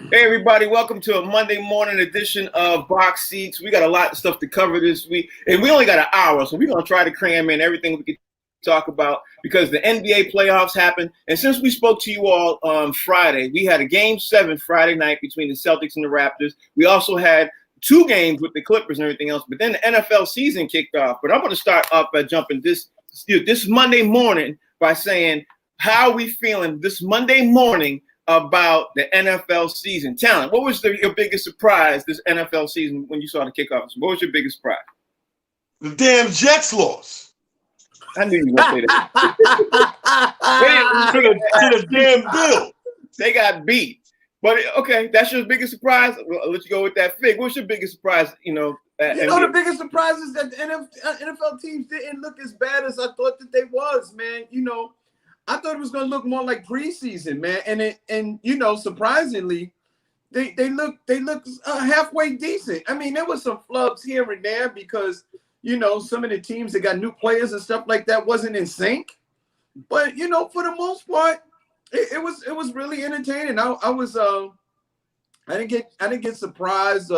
Hey everybody, welcome to a Monday morning edition of Box Seats. We got a lot of stuff to cover this week, and we only got an hour, so we're gonna try to cram in everything we can talk about because the NBA playoffs happened. And since we spoke to you all on Friday, we had a game 7 Friday night between the Celtics and the Raptors. We also had 2 games with the Clippers and everything else, but then the NFL season kicked off. But I'm gonna start off by jumping this Monday morning by saying, how are we feeling this Monday morning about the NFL season? Talent, what was your biggest surprise this NFL season when you saw the kickoffs? What was your biggest surprise? The damn Jets lost. I knew you were going to say that. to the damn Bill. They got beat. But, okay, that's your biggest surprise? I'll let you go with that. Fig, what's your biggest surprise, the biggest surprise is that the NFL teams didn't look as bad as I thought that they was, man. I thought it was going to look more like preseason, man. And surprisingly, they look halfway decent. I mean, there was some flubs here and there because, some of the teams that got new players and stuff like that wasn't in sync. But, for the most part, it was really entertaining. I didn't get surprised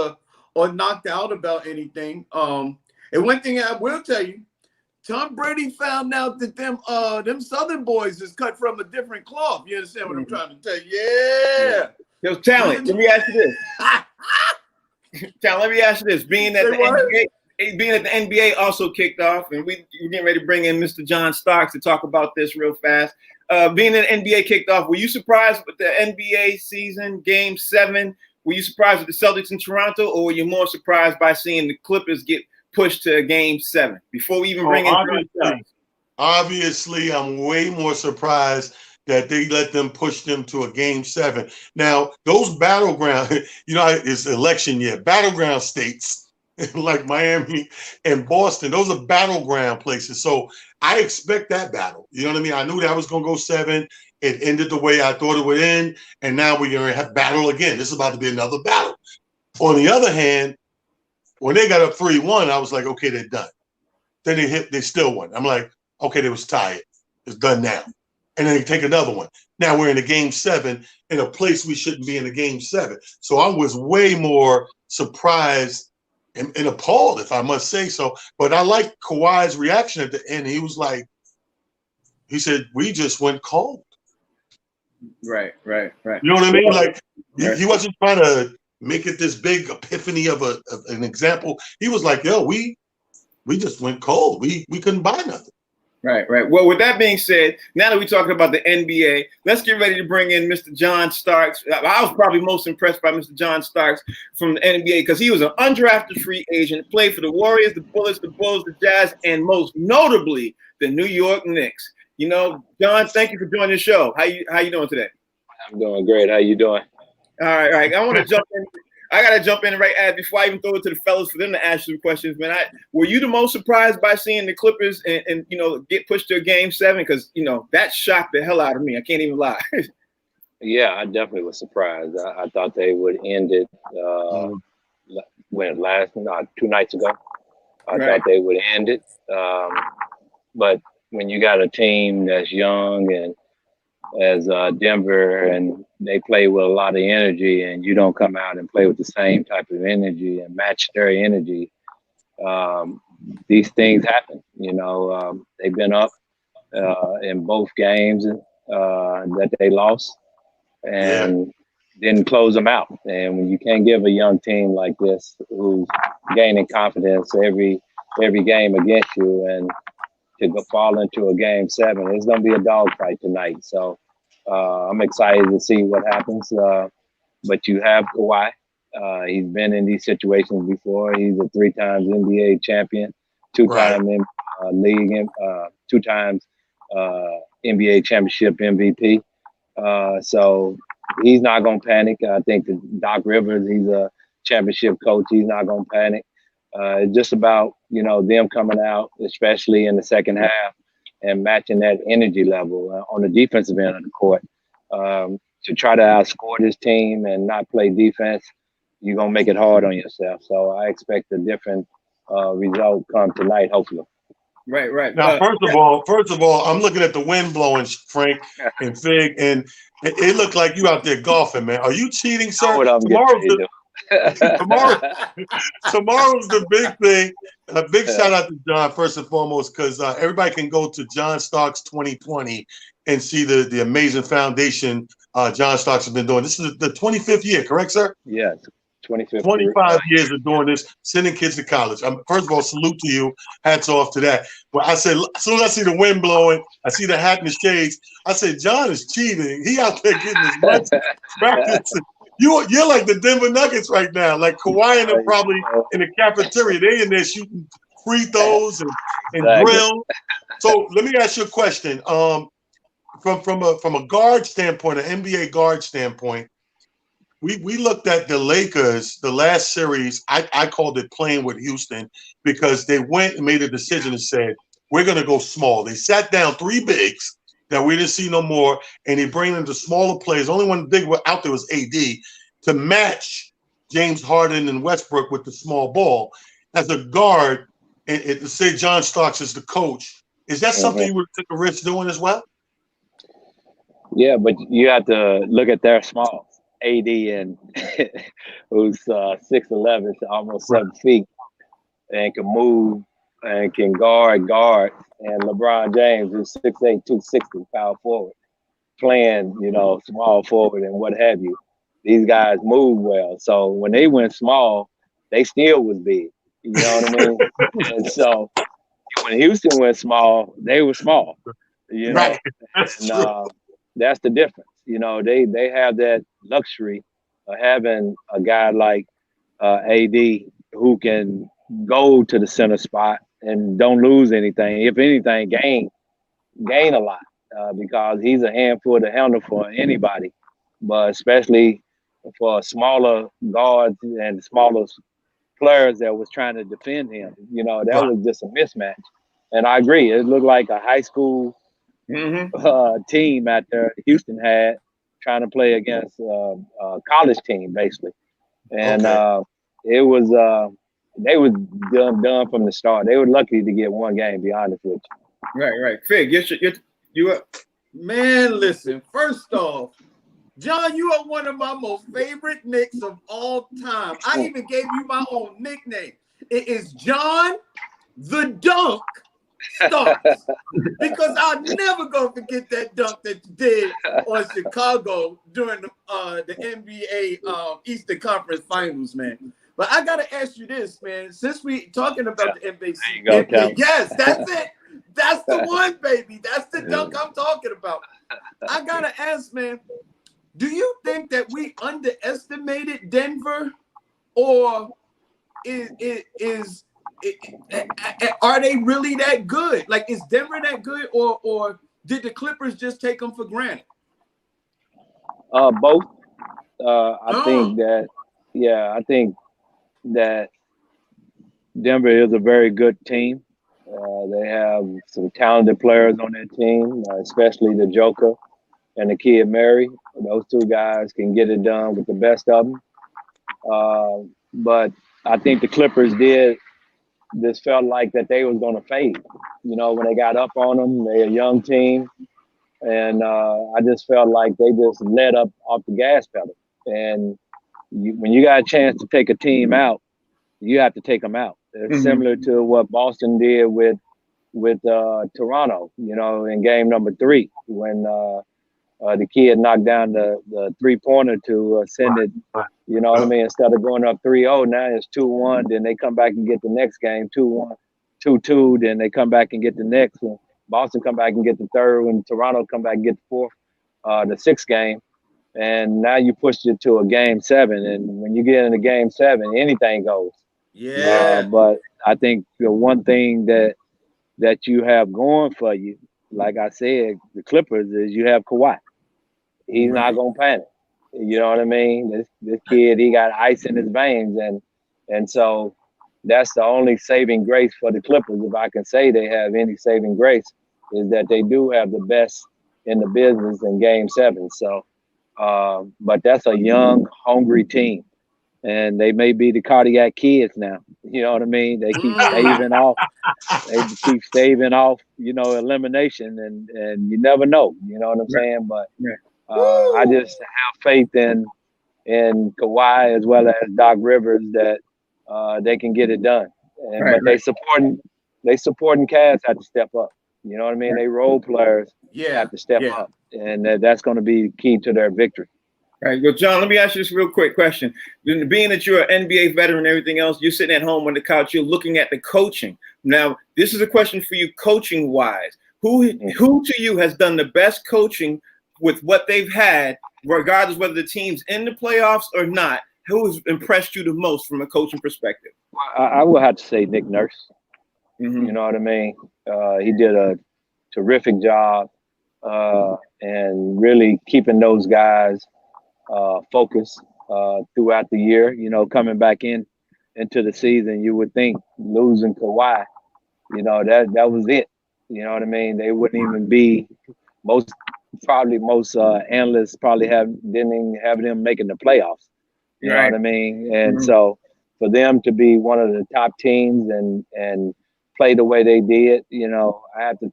or knocked out about anything. And one thing I will tell you, Tom Brady found out that them Southern boys is cut from a different cloth. You understand what I'm trying to tell you? Yeah. Yo, Talent, let me ask you this. Talent, let me ask you this. Being that the NBA also kicked off, and we're getting ready to bring in Mr. John Starks to talk about this real fast. Being that the NBA kicked off, were you surprised with the NBA season, Game 7? Were you surprised with the Celtics in Toronto, or were you more surprised by seeing the Clippers get pushed to Game 7 before we even bring in? Obviously, I'm way more surprised that they let them push them to a Game 7. Now, those battleground, it's election year, battleground states like Miami and Boston, those are battleground places. So I expect that battle. You know what I mean? I knew that was going to go 7. It ended the way I thought it would end, and now we're going to have battle again. This is about to be another battle. On the other hand, when they got up 3-1, I was like, okay, they're done. Then they still won. I'm like, okay, they was tired. It's done now. And then they take another one. Now we're in a Game 7 in a place we shouldn't be in a Game 7. So I was way more surprised and appalled, if I must say so. But I like Kawhi's reaction at the end. He was like, he said, we just went cold. Right. You know what I mean? Like, he wasn't trying to make it this big epiphany of an example. He was like, yo, we just went cold. We couldn't buy nothing. Right. Well, with that being said, now that we're talking about the NBA, let's get ready to bring in Mr. John Starks. I was probably most impressed by Mr. John Starks from the NBA because he was an undrafted free agent, played for the Warriors, the Bullets, the Bulls, the Jazz, and most notably, the New York Knicks. John, thank you for joining the show. How you doing today? I'm doing great. How you doing? All right. I want to jump in. I got to jump in right before I even throw it to the fellas for them to ask you questions, man. Were you the most surprised by seeing the Clippers and get pushed to a Game 7? Because, that shocked the hell out of me. I can't even lie. Yeah, I definitely was surprised. I thought they would end it 2 nights ago. I thought they would end it. But when you got a team that's young and as Denver, and they play with a lot of energy, and you don't come out and play with the same type of energy and match their energy, these things happen. They've been up in both games that they lost and didn't close them out. And when you can't give a young team like this who's gaining confidence every game against you, and to fall into a Game 7, it's going to be a dogfight tonight. So I'm excited to see what happens. But you have Kawhi. He's been in these situations before. He's a 3 times NBA champion, 2-time league, 2 times NBA championship MVP. So he's not going to panic. I think that Doc Rivers, he's a championship coach. He's not going to panic. It's just about, them coming out, especially in the second half, and matching that energy level on the defensive end of the court. To try to outscore this team and not play defense, you're going to make it hard on yourself. So I expect a different result come tonight, hopefully. Right. Now, first of all, I'm looking at the wind blowing, Frank and Fig, and it looked like you out there golfing, man. Are you cheating, sir? What I'm Tomorrow's getting the, tomorrow's the big thing. A big shout out to John first and foremost, because everybody can go to John Starks 2020 and see the amazing foundation John Starks has been doing. This is the 25th year, correct, sir? Yes, 25th. 25 years of doing this, sending kids to college. First of all, salute to you. Hats off to that. But I said, as soon as I see the wind blowing, I see the hat and the shades, I said, John is cheating. He out there getting his lunch, practicing. You're like the Denver Nuggets right now, like Kawhi and them probably in the cafeteria. They in there shooting free throws and drill. So let me ask you a question. From a guard standpoint, an NBA guard standpoint, we looked at the Lakers, the last series. I called it playing with Houston because they went and made a decision and said, we're going to go small. They sat down three bigs that we didn't see no more, and they bring in the smaller players. Only one big out there was AD to match James Harden and Westbrook with the small ball. As a guard, and to say John Starks is the coach, is that something you would take a risk doing as well? Yeah, but you have to look at their smalls. AD and who's 6'11", almost 7 feet, and can move and can guard, and LeBron James who's 6'8", 260, power forward, playing small forward and what have you. These guys move well, so when they went small, they still was big. You know what I mean? And so when Houston went small, they were small. Right. That's true. That's the difference. They have that luxury of having a guy like AD who can go to the center spot and don't lose anything. If anything, gain a lot because he's a handful to handle for anybody, but especially for smaller guards and smaller players that was trying to defend him. That was just a mismatch. And I agree. It looked like a high school team out there Houston had trying to play against a college team, basically. And it was they was done from the start. They were lucky to get one game, to be honest with you. Right. Fig, you up? Man, listen, first off, John, you are one of my most favorite Knicks of all time. I even gave you my own nickname. It is John the Dunk Starks, because I'll never gonna forget that dunk that you did on Chicago during the NBA Eastern Conference Finals, man. But I gotta ask you this, man. Since we talking about the NBA, yes, that's it. That's the one, baby. That's the dunk I'm talking about. I gotta ask, man. Do you think that we underestimated Denver, or are they really that good? Like, is Denver that good, or did the Clippers just take them for granted? Both. I think that Denver is a very good team. They have some talented players on their team, especially the Joker and the kid Murray. Those two guys can get it done with the best of them. But I think the Clippers just felt like that they was going to fade. When they got up on them, they're a young team. And I just felt like they just let up off the gas pedal. And when you got a chance to take a team out, you have to take them out. It's similar to what Boston did with Toronto, in game number 3, when the kid knocked down the three-pointer to send it, what I mean? Instead of going up 3-0, now it's 2-1. Then they come back and get the next game, 2-1, 2-2. Then they come back and get the next one. Boston come back and get the third one. Toronto come back and get the fourth, the 6th game. And now you pushed it to a game 7. And when you get into game 7, anything goes. Yeah. But I think the one thing that you have going for you, like I said, the Clippers, is you have Kawhi. He's not gonna panic. You know what I mean? This kid, he got ice in his veins, and so that's the only saving grace for the Clippers, if I can say they have any saving grace, is that they do have the best in the business in game 7. So, but that's a young, hungry team. and they may be the cardiac kids now. You know what I mean? They keep staving off. They keep staving off, elimination, and you never know. You know what I'm saying? But I just have faith in Kawhi as well as Doc Rivers that they can get it done. But they supporting cast have to step up. You know what I mean? They role players have to step up, and that's going to be key to their victory. Right. Well, John, let me ask you this real quick question. Being that you're an NBA veteran and everything else, you're sitting at home on the couch, you're looking at the coaching. Now, this is a question for you coaching wise. Who to you has done the best coaching with what they've had, regardless whether the team's in the playoffs or not? Who has impressed you the most from a coaching perspective? I will have to say Nick Nurse. Mm-hmm. You know what I mean? He did a terrific job and really keeping those guys focused throughout the year. Coming back into the season, you would think losing Kawhi, that was it. You know what I mean? They wouldn't even be most analysts probably didn't even have them making the playoffs. You know what I mean? And so for them to be one of the top teams and play the way they did, I have to,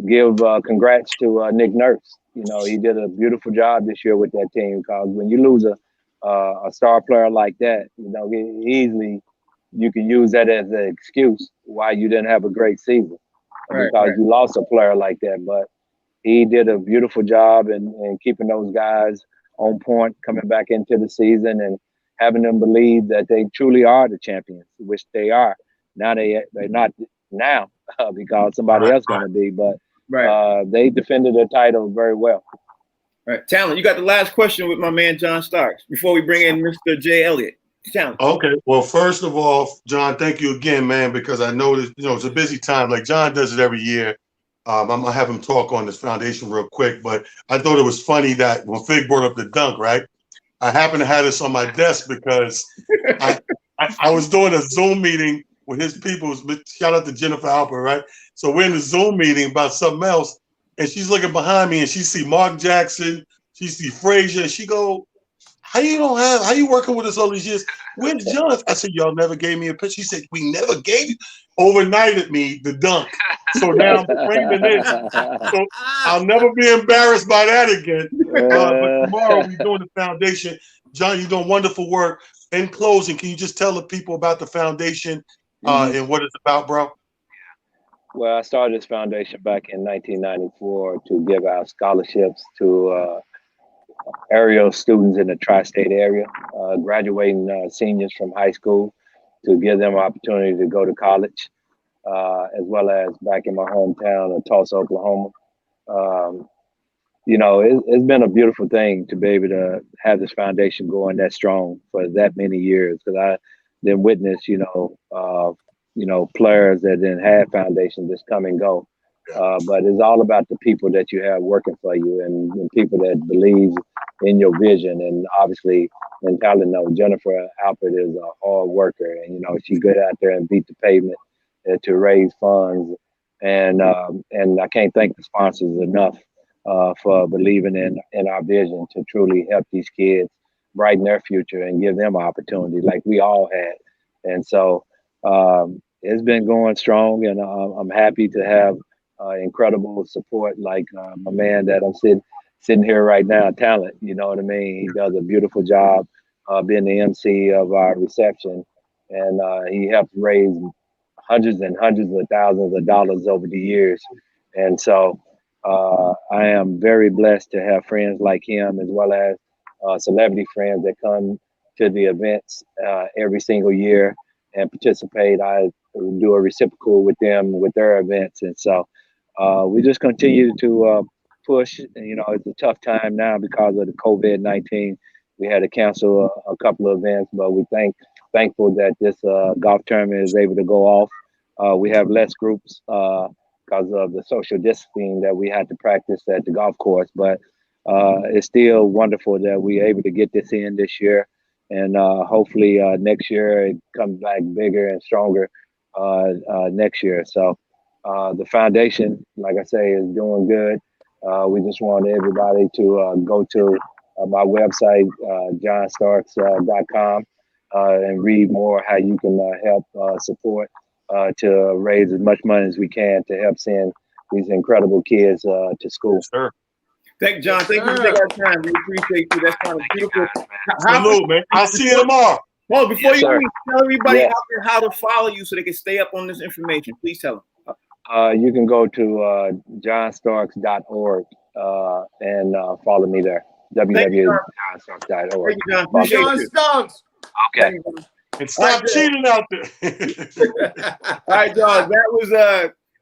give congrats to Nick Nurse. He did a beautiful job this year with that team, because when you lose a star player like that, easily you can use that as an excuse why you didn't have a great season because you lost a player like that. But he did a beautiful job in keeping those guys on point, coming back into the season and having them believe that they truly are the champions, which they are. Now they're not now because somebody else going to be, but they defended their title very well. Right. Talent, you got the last question with my man John Starks before we bring in Mr. Jay Elliott. Talent. Okay. Well, first of all, John, thank you again, man, because I know that, it's a busy time. Like John does it every year. I'm going to have him talk on this foundation real quick, but I thought it was funny that when Fig brought up the dunk, right? I happen to have this on my desk because I was doing a Zoom meeting with his people. Shout out to Jennifer Alper, right? So we're in the Zoom meeting about something else, and she's looking behind me, and she see Mark Jackson, she see Frazier, and she go, how you working with us all these years? Where's John? I said, y'all never gave me a pitch. She said, we never gave you. Overnighted me the dunk. So now I'm framing this. So I'll never be embarrassed by that again. But tomorrow we're doing the foundation. John, you're doing wonderful work. In closing, can you just tell the people about the foundation and what it's about, bro? Well, I started this foundation back in 1994 to give out scholarships to area students in the tri-state area, graduating seniors from high school, to give them an opportunity to go to college, as well as back in my hometown of Tulsa, Oklahoma. It's been a beautiful thing to be able to have this foundation going that strong for that many years, because I then witnessed, players that didn't have foundations just come and go. But it's all about the people that you have working for you and people that believe in your vision. And obviously, and Tyler knows, Jennifer Alpert is a hard worker, and she good out there and beat the pavement to raise funds. And I can't thank the sponsors enough for believing in our vision to truly help these kids brighten their future and give them an opportunity like we all had. And so it's been going strong, and I'm happy to have incredible support like my man that I'm sitting here right now, Talent. You know what I mean? He does a beautiful job being the MC of our reception, and he helped raise hundreds and hundreds of thousands of dollars over the years. And so I am very blessed to have friends like him, as well as celebrity friends that come to the events every single year and participate. I do a reciprocal with them with their events. And so we just continue to push. It's a tough time now because of the COVID-19. We had to cancel a couple of events, but we're thankful that this golf tournament is able to go off. We have less groups because of the social distancing that we had to practice at the golf course, but it's still wonderful that we're able to get this in this year. And hopefully next year it comes back bigger and stronger next year. So the foundation, like I say, is doing good. We just want everybody to go to my website, johnstarks.com, and read more how you can help support to raise as much money as we can to help send these incredible kids to school. Sure. Thank you, John. Thank you for taking our time. We appreciate you. That's kind of beautiful. Salute, man. I'll see you tomorrow. Well, before Yes, you sir. leave, tell everybody Yes. out there how to follow you so they can stay up on this information. Please tell them. You can go to johnstarks.org and follow me there. www.johnstarks.org. Thank you, John. Appreciate John you. Stokes. Okay. And stop cheating out there. All right, dog. That was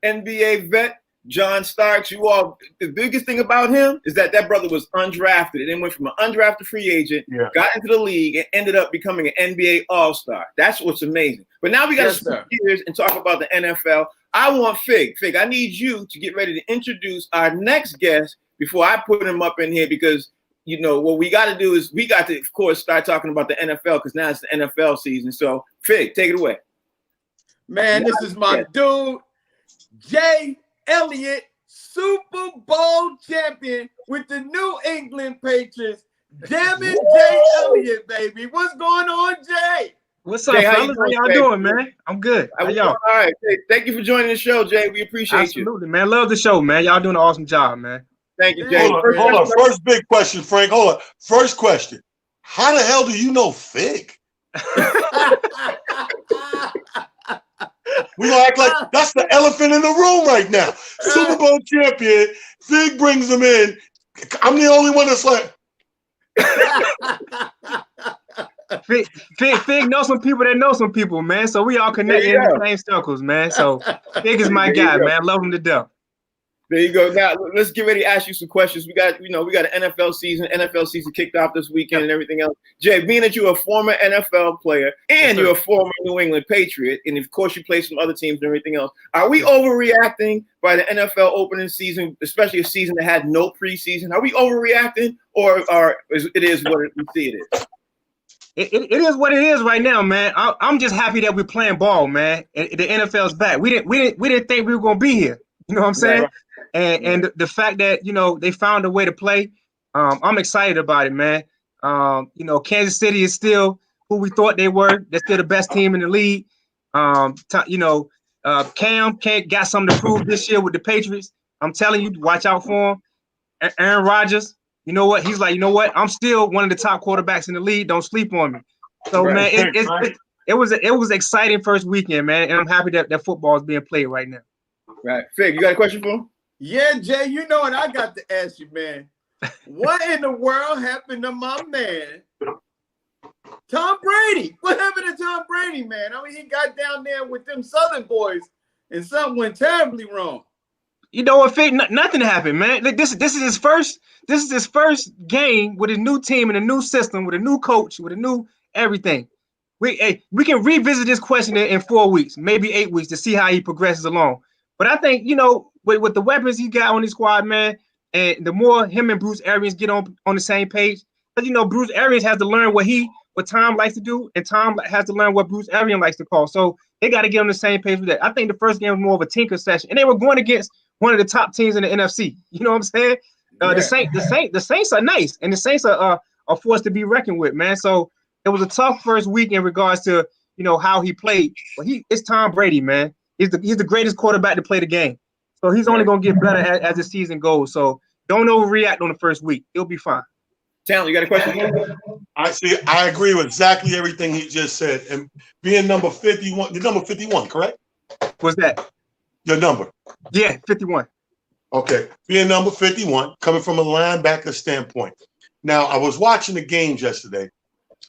NBA vet John Starks. You all, the biggest thing about him is that brother was undrafted and then went from an undrafted free agent, got into the league, and ended up becoming an NBA All-Star. That's what's amazing. But now we got to switch gears and talk about the NFL. I want Fig. Fig, I need you to get ready to introduce our next guest before I put him up in here because, you know, what we got to do is we got to, of course, start talking about the NFL because now it's the NFL season. So, Fig, take it away. Man, this is my dude, Jay Elliott, Super Bowl champion with the New England Patriots. Damn it, Jay Elliott, baby. What's going on, Jay? What's up, Jay, how fellas? How y'all doing, man? I'm good. How y'all? All right. Hey, thank you for joining the show, Jay. We appreciate Absolutely, man. Love the show, man. Y'all doing an awesome job, man. Thank you, Jay. Hold on. First big question, Frank. Hold on. First question. How the hell do you know Fig? We gonna act like that's the elephant in the room right now. Super Bowl champion, Fig brings him in. I'm the only one that's like. Fig knows some people that know some people, man. So we all connect in the same circles, man. So Fig is my guy, man. Love him to death. There you go. Now let's get ready to ask you some questions. We got an NFL season. NFL season kicked off this weekend and everything else. Jay, being that you're a former NFL player and you're a former New England Patriot, and of course you play some other teams and everything else, are we overreacting by the NFL opening season, especially a season that had no preseason? Are we overreacting, or it is what we see it is? It is what it is right now, man. I'm just happy that we're playing ball, man. And the NFL's back. We didn't think we were gonna be here. You know what I'm saying? Right. And the fact that, you know, they found a way to play, I'm excited about it, man. You know, Kansas City is still who we thought they were. They're still the best team in the league. Cam got something to prove this year with the Patriots. I'm telling you, watch out for him. Aaron Rodgers, you know what? He's like, you know what? I'm still one of the top quarterbacks in the league. Don't sleep on me. So, man, it was an exciting first weekend, man. And I'm happy that football is being played right now. Right. Fig, you got a question for him? Yeah, Jay, you know what I got to ask you, man. What in the world happened to my man, Tom Brady? What happened to Tom Brady, man? I mean, he got down there with them Southern boys and something went terribly wrong. You know what, Fig? Nothing happened, man. Like, this is his first game with a new team and a new system, with a new coach, with a new everything. We can revisit this question in 4 weeks, maybe 8 weeks, to see how he progresses along. But I think, you know, with the weapons he got on his squad, man, and the more him and Bruce Arians get on the same page, because, you know, Bruce Arians has to learn what Tom likes to do, and Tom has to learn what Bruce Arians likes to call. So they got to get on the same page with that. I think the first game was more of a tinker session, and they were going against one of the top teams in the NFC. You know what I'm saying? The Saints are nice, and the Saints are a force to be reckoned with, man. So it was a tough first week in regards to, you know, how he played. But it's Tom Brady, man. He's the greatest quarterback to play the game. So he's only going to get better as the season goes. So don't overreact on the first week. He'll be fine. Talon, you got a question? I agree with exactly everything he just said. And being number 51, you're number 51, correct? What's that? Your number. Yeah, 51. Okay. Being number 51, coming from a linebacker standpoint. Now, I was watching the games yesterday,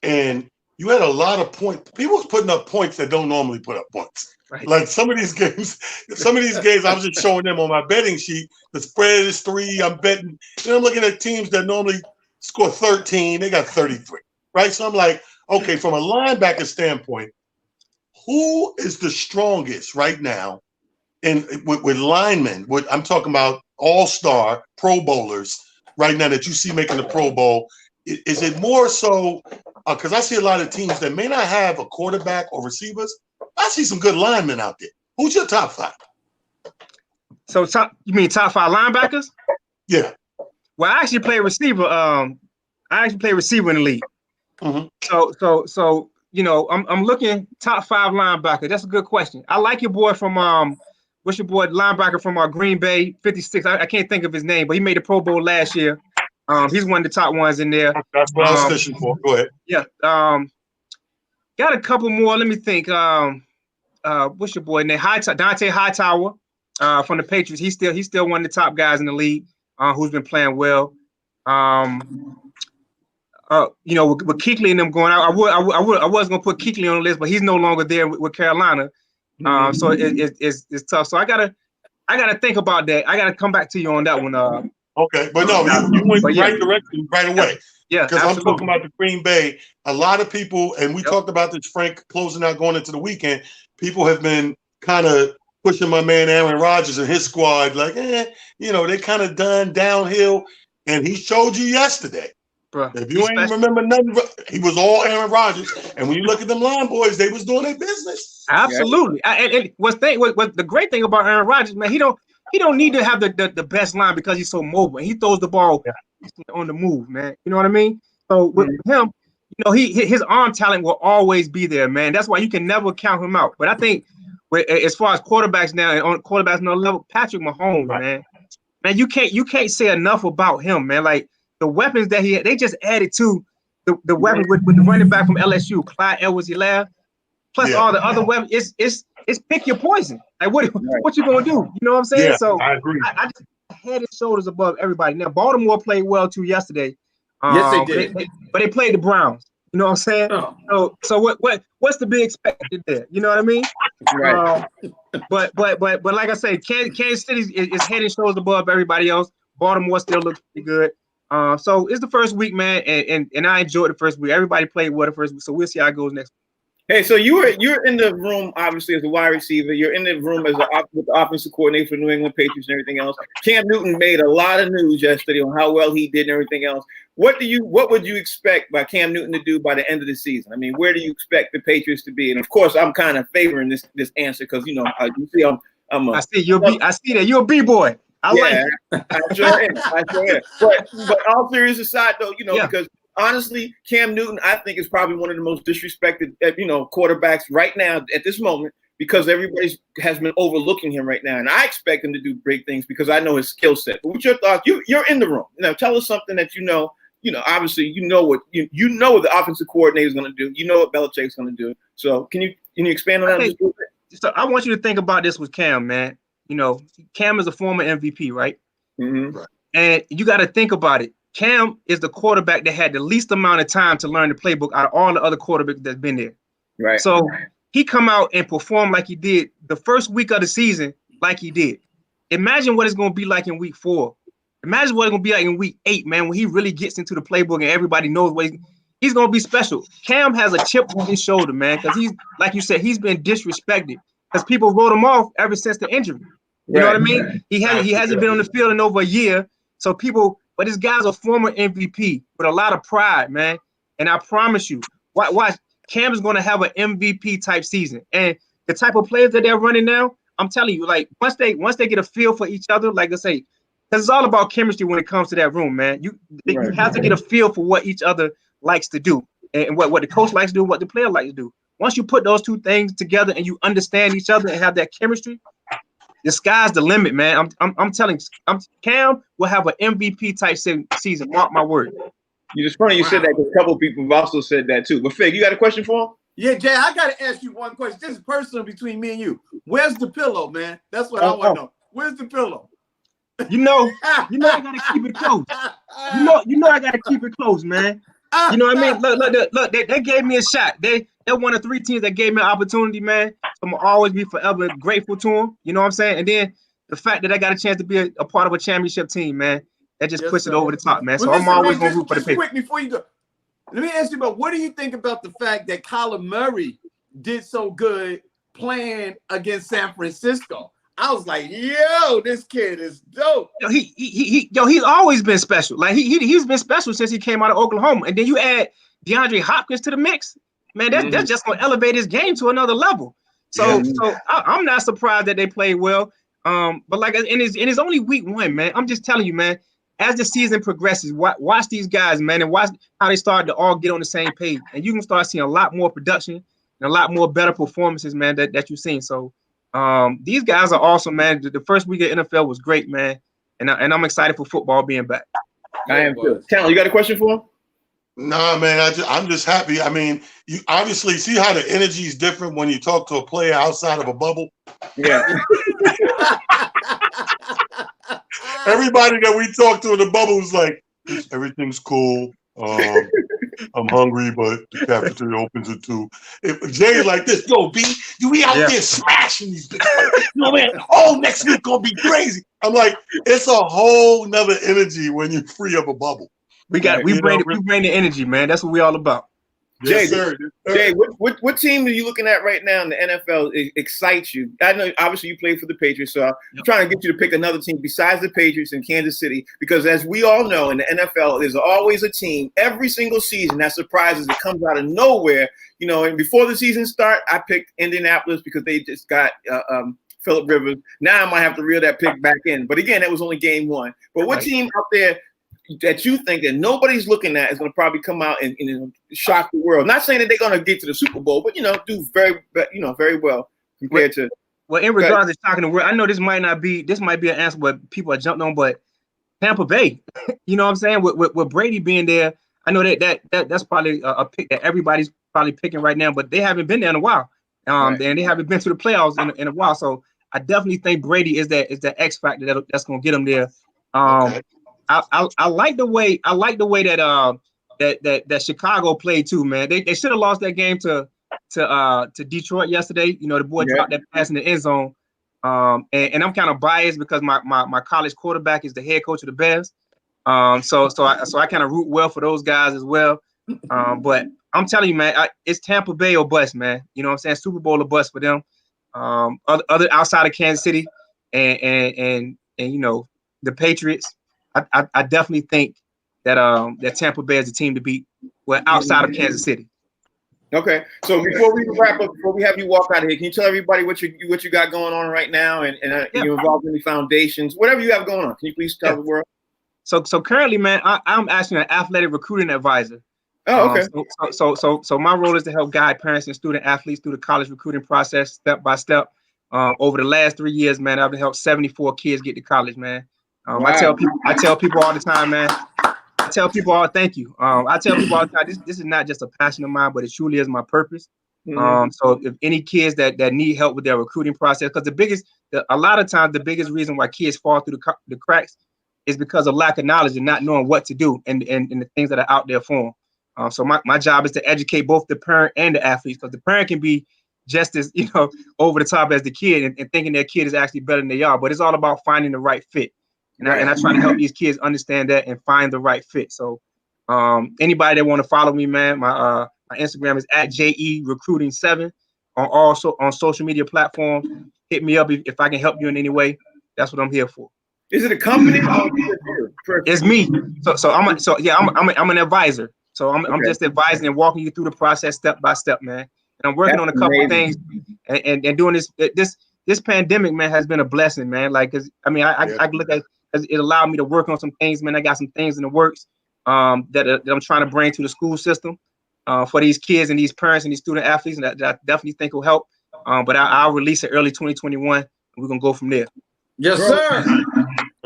and you had a lot of points. People was putting up points that don't normally put up points. Right. Like some of these games, I was just showing them on my betting sheet. The spread is 3. I'm betting. And I'm looking at teams that normally score 13. They got 33, right? So I'm like, okay, from a linebacker standpoint, who is the strongest right now with linemen? I'm talking about all-star Pro Bowlers right now that you see making the Pro Bowl. Is it more so because I see a lot of teams that may not have a quarterback or receivers? I see some good linemen out there. Who's your top 5? So you mean top 5 linebackers? Yeah. Well, I actually played receiver I actually play receiver in the league. Mhm. So I'm looking top 5 linebacker. That's a good question. I like your boy from what's your boy linebacker from Green Bay 56? I can't think of his name, but he made the Pro Bowl last year. He's one of the top ones in there. That's what I was fishing for. Go ahead. Yeah. Got a couple more. Let me think. What's your boy name? Dante Hightower from the Patriots. He's still one of the top guys in the league who's been playing well. With Kuechly and them going out, I was gonna put Kuechly on the list, but he's no longer there with Carolina. So it's tough. So I gotta think about that. I gotta come back to you on that one. Okay, but no, you went the right direction right away. Yeah, because I'm talking about the Green Bay. A lot of people, and we talked about this, Frank, closing out going into the weekend. People have been kind of pushing my man Aaron Rodgers and his squad, like, they kind of done downhill. And he showed you yesterday. Bruh, if you ain't remember nothing, he was all Aaron Rodgers. And when you look at them line boys, they was doing their business. Absolutely. And what's the great thing about Aaron Rodgers, man, he don't need to have the best line because he's so mobile. He throws the ball on the move, man. You know what I mean? So with him, his arm talent will always be there, man. That's why you can never count him out. But I think as far as quarterbacks now and on quarterbacks no level, Patrick Mahomes, man, you can't say enough about him, man. Like the weapons that he had, they just added to the weapons with the running back from LSU, Clyde Edwards-Helaire, plus all the other weapons. It's pick your poison. Like what you gonna do? You know what I'm saying? Yeah, so I agree. I just head and shoulders above everybody. Now Baltimore played well too yesterday. Yes, they did. But they played the Browns. You know what I'm saying? Oh. So what's to be expected there? You know what I mean? Right. But like I say, Kansas City is head and shoulders above everybody else. Baltimore still looks pretty good. So it's the first week, man, and I enjoyed the first week. Everybody played well the first week, so we'll see how it goes next week. Hey, so you're in the room obviously as a wide receiver. You're in the room as with the offensive coordinator for New England Patriots and everything else. Cam Newton made a lot of news yesterday on how well he did and everything else. What would you expect by Cam Newton to do by the end of the season? I mean, where do you expect the Patriots to be? And of course, I'm kind of favoring this answer because you see, I see that you're a B-boy. I sure am. But all serious aside, though, because honestly, Cam Newton, I think, is probably one of the most disrespected, quarterbacks right now at this moment because everybody has been overlooking him right now, and I expect him to do great things because I know his skill set. But what's your thoughts? You're in the room. Now, tell us something that obviously you know what the offensive coordinator is going to do. You know what Belichick's going to do. So can you expand on that just a little bit? So I want you to think about this with Cam, man. Cam is a former MVP, right? Mm-hmm. Right. And you got to think about it. Cam is the quarterback that had the least amount of time to learn the playbook out of all the other quarterbacks that's been there. Right. So he come out and perform like he did the first week of the season, like he did. Imagine what it's going to be like in week 4. Imagine what it's going to be like in week 8, man, when he really gets into the playbook and everybody knows what he's going to be special. Cam has a chip on his shoulder, man, because he's, like you said, he's been disrespected because people wrote him off ever since the injury. You know what I mean? He hasn't been on the field in over a year. So but this guy's a former MVP with a lot of pride, man. And I promise you, watch, Cam is going to have an MVP type season. And the type of players that they're running now, I'm telling you, like once they get a feel for each other, like I say, because it's all about chemistry when it comes to that room, man. You have to get a feel for what each other likes to do and what the coach likes to do, what the player likes to do. Once you put those two things together and you understand each other and have that chemistry, the sky's the limit, man. I'm telling you, Cam will have an MVP type season. Mark my word. It's funny you said that because a couple of people have also said that too. But Fig, you got a question for him? Yeah, Jay, I got to ask you one question. This is personal between me and you. Where's the pillow, man? That's what I want to know. Where's the pillow? I gotta keep it close. I gotta keep it close, man. You know what I mean? Look, they gave me a shot. They're one of 3 teams that gave me an opportunity, man. So I'm gonna always be forever grateful to them. You know what I'm saying? And then the fact that I got a chance to be a part of a championship team, man, that just puts it over the top, man. So I'm always gonna root for the Patriots. Quick before you go, let me ask you about what do you think about the fact that Kyler Murray did so good playing against San Francisco? I was like, yo, this kid is dope. He's always been special. Like he's been special since he came out of Oklahoma. And then you add DeAndre Hopkins to the mix, man. That's just gonna elevate his game to another level. So I'm not surprised that they played well. But like, and it's only week 1, man. I'm just telling you, man. as the season progresses, watch these guys, man, and watch how they start to all get on the same page, and you can start seeing a lot more production and a lot more better performances, man, that you've seen. So these guys are awesome, man. The first week of NFL was great, man, and I'm excited for football being back. I am too. Talon, you got a question for him? Nah, man, I'm just happy. I mean, you obviously see how the energy is different when you talk to a player outside of a bubble. Yeah. Everybody that we talk to in the bubble was like, everything's cool. I'm hungry, but the cafeteria opens at 2. If Jay's like this, yo, B, we out there smashing these things. You know, man, next week gonna be crazy. I'm like, it's a whole nother energy when you're free of a bubble. We bring the energy, man. That's what we all about. Jay, Yes, sir. Jay, what team are you looking at right now in the NFL excites you? I know obviously you play for the Patriots, so I'm trying to get you to pick another team besides the Patriots in Kansas City, because as we all know in the NFL, there's always a team every single season that surprises. It comes out of nowhere, you know. And before the season start, I picked Indianapolis because they just got Phillip Rivers. Now I might have to reel that pick back in, but again, that was only game 1. But what team out there that you think that nobody's looking at is going to probably come out and shock the world? Not saying that they're going to get to the Super Bowl, but do very well compared to. Well, in regards to shocking the world, I know this might be an answer what people are jumping on, but Tampa Bay, you know what I'm saying? With Brady being there, I know that's probably a pick that everybody's probably picking right now, but they haven't been there in a while, and they haven't been to the playoffs in a while. So I definitely think Brady is that X factor that's going to get them there. Okay. I like the way that Chicago played too, man. They should have lost that game to Detroit yesterday. You know, the boy dropped that pass in the end zone. And I'm kind of biased because my college quarterback is the head coach of the Bears. So I kind of root well for those guys as well. But I'm telling you, man, it's Tampa Bay or bust, man. You know what I'm saying? Super Bowl or bust for them. Other outside of Kansas City and you know, the Patriots. I definitely think that Tampa Bay is the team to beat. Well, outside of Kansas City. Okay, so before we wrap up, before we have you walk out of here, can you tell everybody what you got going on right now, and you're involved in the foundations, whatever you have going on? Can you please tell the world? So currently, man, I'm actually an athletic recruiting advisor. Oh, okay. So my role is to help guide parents and student athletes through the college recruiting process step by step. Over the last 3 years, man, I've helped 74 kids get to college, man. Wow. I tell people all the time, man. Thank you. I tell people all the time, this is not just a passion of mine, but it truly is my purpose. Mm-hmm. So if any kids that need help with their recruiting process, because a lot of times the biggest reason why kids fall through the cracks is because of lack of knowledge and not knowing what to do and the things that are out there for them. So my job is to educate both the parent and the athletes, because the parent can be just as, over the top as the kid and thinking their kid is actually better than they are, but it's all about finding the right fit. And I try to help these kids understand that and find the right fit. So anybody that want to follow me, man, my Instagram is @JERecruiting7 on social media platforms. Hit me up if I can help you in any way. That's what I'm here for. Is it a company? It's me. So I'm an advisor. So I'm just advising and walking you through the process step by step, man. And I'm working on a couple of things and doing this pandemic, man, has been a blessing, man. Like, cause I look at it allowed me to work on some things, man. I got some things in the works that I'm trying to bring to the school system for these kids and these parents and these student athletes, and that I definitely think will help. But I'll release it early 2021, and we're gonna go from there. Yes, sir.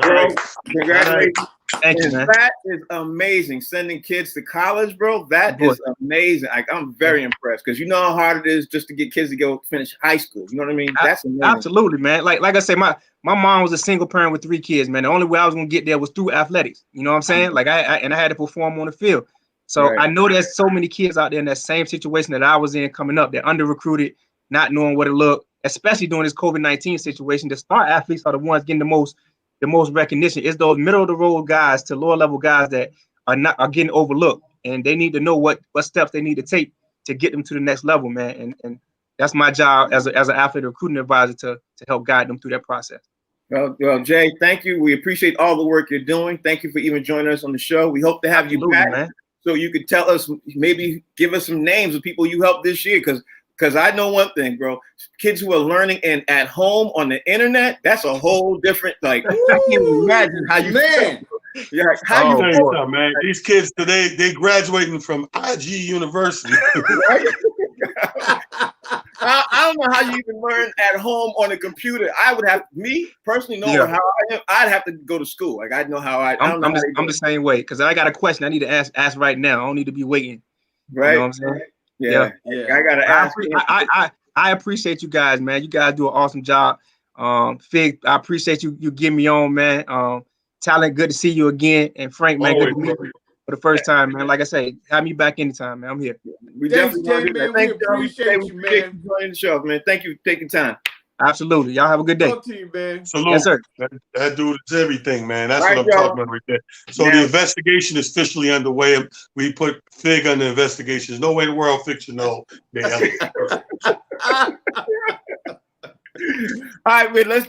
Bro, congratulations. Thank you, man. That is amazing. Sending kids to college, bro. That is amazing. I'm very impressed, because you know how hard it is just to get kids to go finish high school. You know what I mean? That's amazing. Absolutely, man. Like I say, my mom was a single parent with 3 kids, man. The only way I was gonna get there was through athletics. You know what I'm saying? Like I had to perform on the field. So I know there's so many kids out there in that same situation that I was in coming up. They're under recruited, not knowing what it looked, especially during this COVID-19 situation. The star athletes are the ones getting the most recognition. It's those middle of the road guys to lower level guys that are getting overlooked, and they need to know what steps they need to take to get them to the next level, man. And that's my job as an athlete recruiting advisor to help guide them through that process. Well, Jay, thank you. We appreciate all the work you're doing. Thank you for even joining us on the show. We hope to have you back, man, so you could tell us, maybe give us some names of people you helped this year, because I know one thing, bro. Kids who are learning at home on the internet, that's a whole different, like, I can't even imagine how you Yeah, how I'll you tell you feel, something, man. These kids today, they graduating from IG University. right? I don't know how you even learn at home on a computer. I would have me personally knowing Yeah. how I am. I'd have to go to school. Like I know how I don't know. I'm the same way because I got a question I need to ask right now. I don't need to be waiting. Right. You know what I'm saying? Yeah. I gotta ask. I appreciate you guys, man. You guys do an awesome job. Fig, I appreciate you getting me on, man. Talent, good to see you again. And Frank, man, good to meet you for the first time, man. Like I say, have me back anytime, man. I'm here. We Thanks, definitely Jay, man. We appreciate you, man. Joining the show, man. Thank you for taking time. Absolutely. Y'all have a good day. Talk to you, man. Salute. Yes, sir. That dude is everything, man. That's Right, what I'm y'all. talking about right there. So Yeah. the investigation is officially underway. We put Fig under investigation. There's no way in the world Fiction know. All right, wait, let's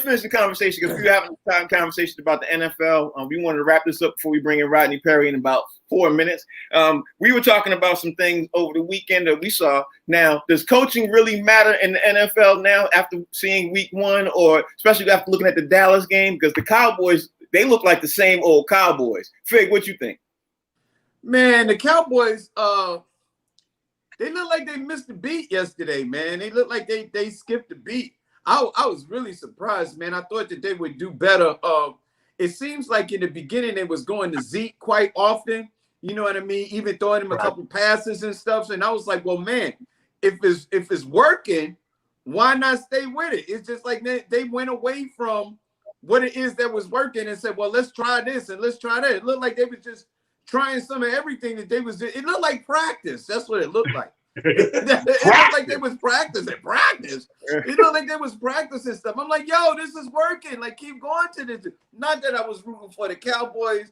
finish the conversation because we're having a conversation about the NFL. We wanted to wrap this up before we bring in Rodney Perry in about 4 minutes. We were talking about some things over the weekend that we saw. Now, does coaching really matter in the NFL now after seeing week one, or especially after looking at the Dallas game? Because the Cowboys, they look like the same old Cowboys. Fig, what you think? Man, the Cowboys, they look like they missed the beat yesterday, man. They look like they skipped the beat. I was really surprised, man. I thought that they would do better. It seems like in the beginning they was going to Zeke quite often. You know what I mean? Even throwing him a couple passes and stuff. And I was like, well, man, if it's working, why not stay with it? It's just like they went away from what it is that was working and said, well, let's try this and let's try that. It looked like they was just trying some of everything that they was doing. It looked like practice. That's what it looked like. It looked like they was practice. It looked like they was practicing stuff. I'm like, yo, this is working. Like, keep going to this. Not that I was rooting for the Cowboys.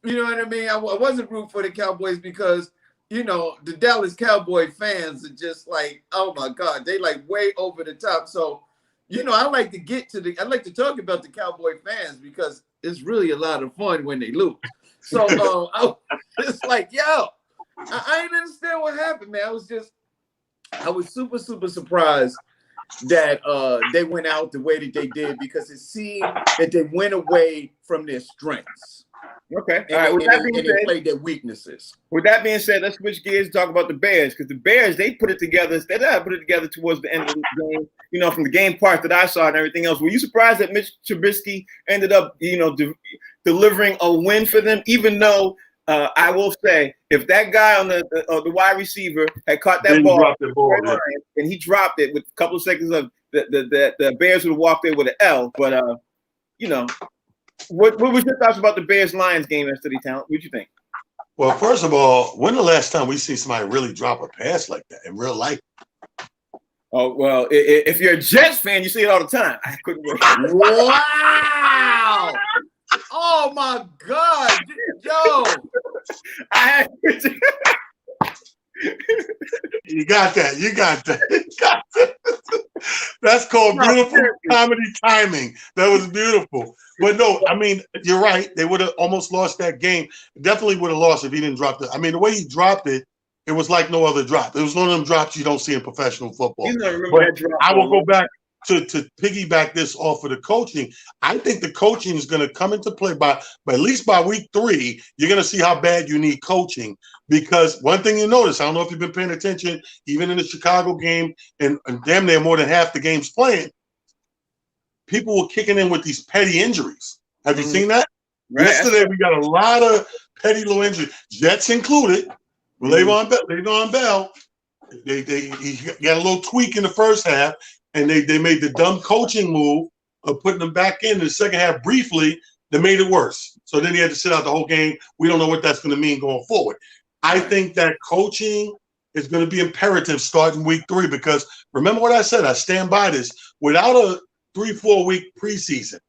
You know what I mean? I wasn't rooting for the Cowboys because, you know, the Dallas Cowboy fans are just like, oh my God, they like way over the top. So, you know, I like to talk about the Cowboy fans because it's really a lot of fun when they lose. So it's like, yo, I didn't understand what happened, man. I was super, super surprised that they went out the way that they did because it seemed that they went away from their strengths. Okay. And, all right. and they played their weaknesses. With that being said, let's switch gears and talk about the Bears because the Bears, they put it together. They put it together towards the end of the game, you know, from the game part that I saw and everything else. Were you surprised that Mitch Trubisky ended up, you know, delivering a win for them, even though I will say if that guy on the wide receiver had caught that ball and he dropped it with a couple of seconds of the Bears would have walked there with an L. But, you know, what was your thoughts about the Bears-Lions game yesterday, Talent? What you think? Well, first of all, when the last time we see somebody really drop a pass like that in real life? Oh, well, if you're a Jets fan, you see it all the time. I couldn't wait. Wow! Oh my God, yo! You got that. That's called beautiful comedy timing. That was beautiful. But no, I mean, you're right. They would have almost lost that game. Definitely would have lost if he didn't drop it. I mean, the way he dropped it, it was like no other drop. It was one of them drops you don't see in professional football. I will go back to piggyback this off of the coaching. I think the coaching is going to come into play by at least by week 3. You're going to see how bad you need coaching because one thing you notice, I don't know if you've been paying attention, even in the Chicago game and damn near more than half the games playing, people were kicking in with these petty injuries. Have you seen that? Right. Yesterday, we got a lot of petty low injuries, Jets included. Le'Veon Bell, he got a little tweak in the first half, and they made the dumb coaching move of putting him back in the second half briefly that made it worse. So then he had to sit out the whole game. We don't know what that's going to mean going forward. I think that coaching is going to be imperative starting week 3 because remember what I said, I stand by this. Without a 3-4 week preseason,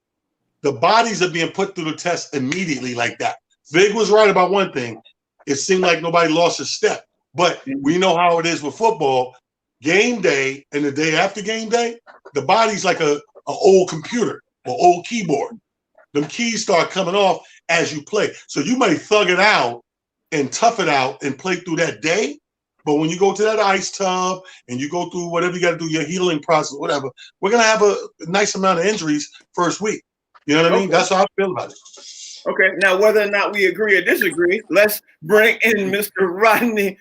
the bodies are being put through the test immediately like that. Vig was right about one thing. It seemed like nobody lost a step. But we know how it is with football. Game day and the day after game day, the body's like a old computer or old keyboard. Them keys start coming off as you play. So you may thug it out and tough it out and play through that day. But when you go to that ice tub and you go through whatever you got to do, your healing process, whatever, we're going to have a nice amount of injuries first week. You know what I mean? That's how I feel about it. Okay, now whether or not we agree or disagree, let's bring in Mr. Rodney.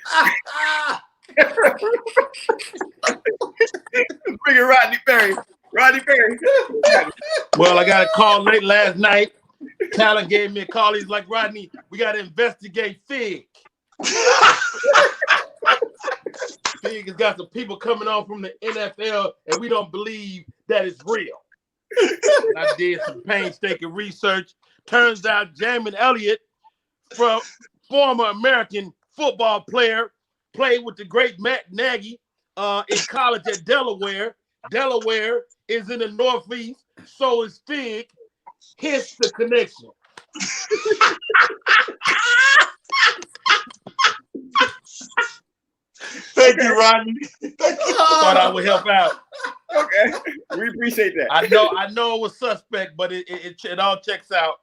Bring in Rodney Perry. Rodney Perry. Well, I got a call late last night. Talon gave me a call. He's like, Rodney, we got to investigate Fig. Fig has got some people coming on from the NFL, and we don't believe that it's real. And I did some painstaking research. Turns out Jamin Elliott, from former American football player, played with the great Matt Nagy in college at Delaware. Delaware is in the Northeast, so is Fig. Hence the connection. Thank you, Rodney. Thought I would help out. Okay, we appreciate that. I know it was suspect, but it all checks out.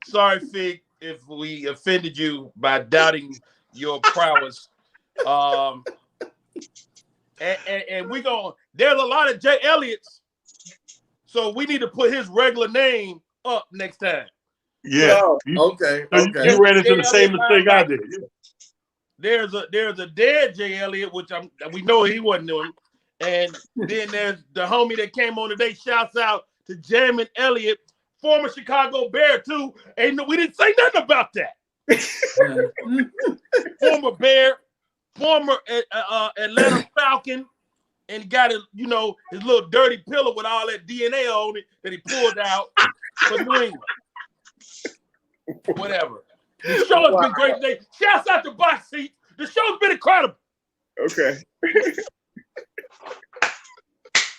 Sorry, Fig, if we offended you by doubting your prowess. And we going. There's a lot of Jay Elliott's, so we need to put his regular name up next time. Yeah. Oh, Okay. You ran into the same mistake I did. There's a dead Jay Elliott, which we know he wasn't doing. And then there's the homie that came on today. Shouts out to Jamin Elliott, former Chicago Bear too. And we didn't say nothing about that. Former Bear, former Atlanta Falcon, and got his little dirty pillow with all that DNA on it that he pulled out for New England. Whatever. The show has been great today. Shouts out to Box Seats. The show's been incredible. Okay.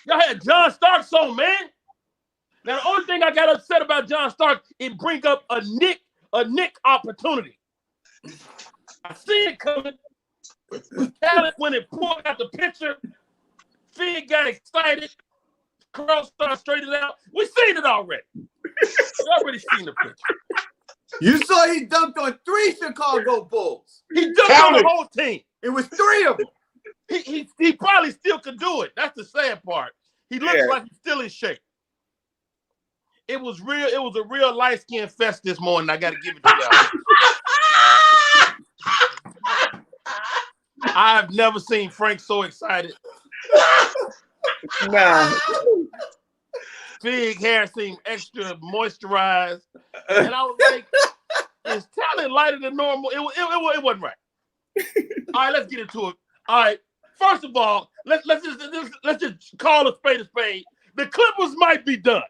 Y'all had John Starks on, man. Now the only thing I got upset about John Starks, it bring up a Nick opportunity. I seen it coming. Talent when it pulled out the picture, Fig got excited. Carl started straightening out. We seen it already. We already seen the picture. You saw he dunked on 3 Chicago Bulls. He dunked on the whole team. It was 3 of them. He probably still could do it. That's the sad part. He looks like he's still in shape. It was real. It was a real light skin fest this morning. I got to give it to y'all. I've never seen Frank so excited. Nah. Fig hair seemed extra moisturized, and I was like, "Is Talent lighter than normal?" It wasn't right. All right, let's get into it. All right, first of all, let's just call a spade a spade. The Clippers might be done.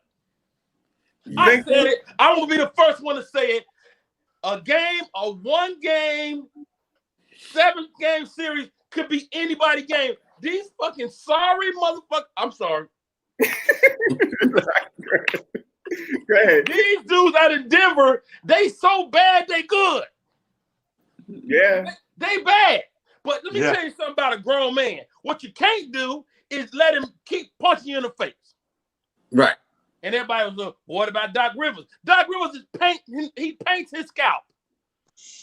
I said it. I'm gonna be the first one to say it. A 1-game, 7-game series could be anybody's game. These fucking sorry motherfuckers. I'm sorry. Go ahead. These dudes out in Denver, they so bad they good. Yeah. They bad. But let me tell you something about a grown man. What you can't do is let him keep punching you in the face. Right. And everybody was like, what about Doc Rivers? Doc Rivers is he paints his scalp.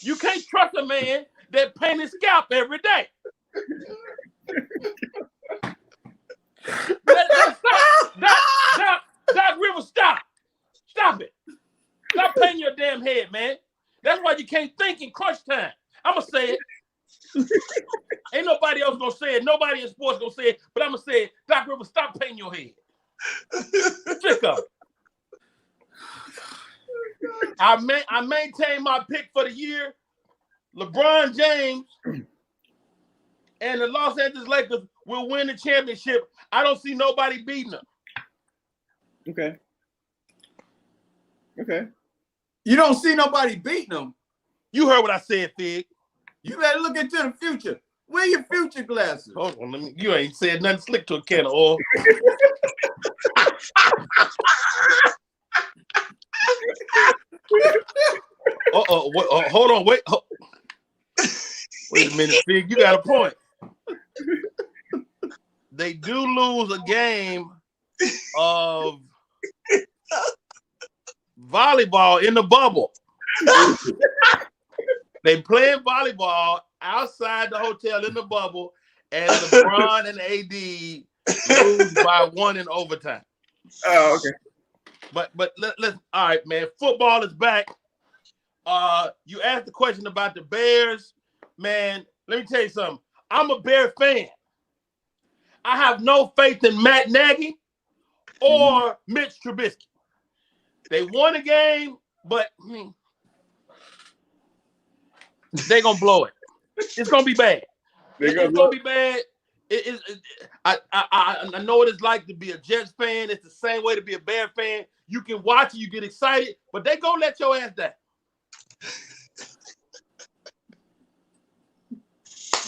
You can't trust a man that paints his scalp every day. Doc Rivers, stop. Stop it. Stop painting your damn head, man. That's why you can't think in crunch time. I'm going to say it. Ain't nobody else going to say it. Nobody in sports going to say it. But I'm going to say it. Doc Rivers, stop painting your head. Sick of it. I maintain my pick for the year. LeBron James and the Los Angeles Lakers will win the championship. I don't see nobody beating them. Okay. You don't see nobody beating them. You heard what I said, Fig. You better look into the future. Wear your future glasses. Hold on, you ain't said nothing slick to a can of oil. Hold on, wait a minute, Fig. You got a point. They do lose a game of volleyball in the bubble. They playing volleyball outside the hotel in the bubble, and LeBron and AD lose by 1 in overtime. Oh, okay. But let's all right, man. Football is back. You asked the question about the Bears, man. Let me tell you something. I'm a Bear fan. I have no faith in Matt Nagy or Mitch Trubisky. They won a game, but they're gonna blow it. It's gonna be bad. It's gonna be bad. I know what it's like to be a Jets fan. It's the same way to be a Bear fan. You can watch it, you get excited, but they gonna let your ass down.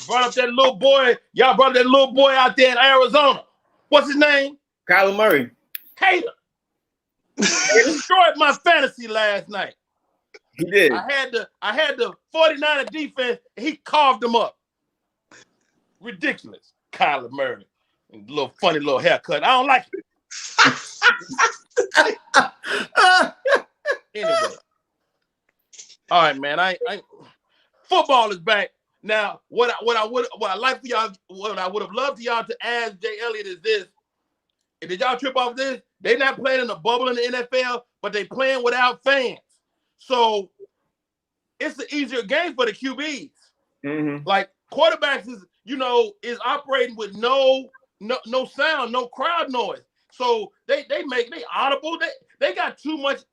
Brought up that little boy. Y'all brought that little boy out there in Arizona. What's his name? Kyler Murray. Hater. He destroyed my fantasy last night. He did. I had the 49er defense, and he carved them up. Ridiculous. Kyler Murray. And little funny little haircut. I don't like it. Anyway. All right, man. Football is back. Now, what I would have loved for y'all to ask Jay Elliott is this. Did y'all trip off this? They're not playing in a bubble in the NFL, but they playing without fans. So it's an easier game for the QBs. Mm-hmm. Like quarterbacks is operating with no sound, no crowd noise. So they audible. They got too much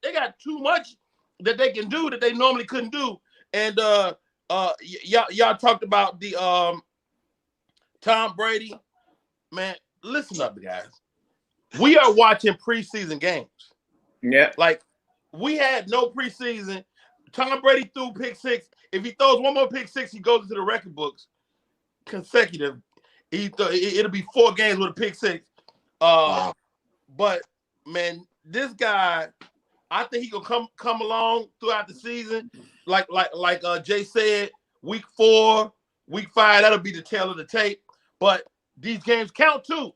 that they can do that they normally couldn't do. And y'all talked about the Tom Brady. Man, listen up, guys. We are watching preseason games. Yeah. Like, we had no preseason. Tom Brady threw pick six. If he throws one more pick six, he goes into the record books consecutive. It'll be 4 games with a pick six. Wow. But, man, this guy, I think he gonna come along throughout the season. Like Jay said, week 4, week 5, that'll be the tail of the tape. But these games count too.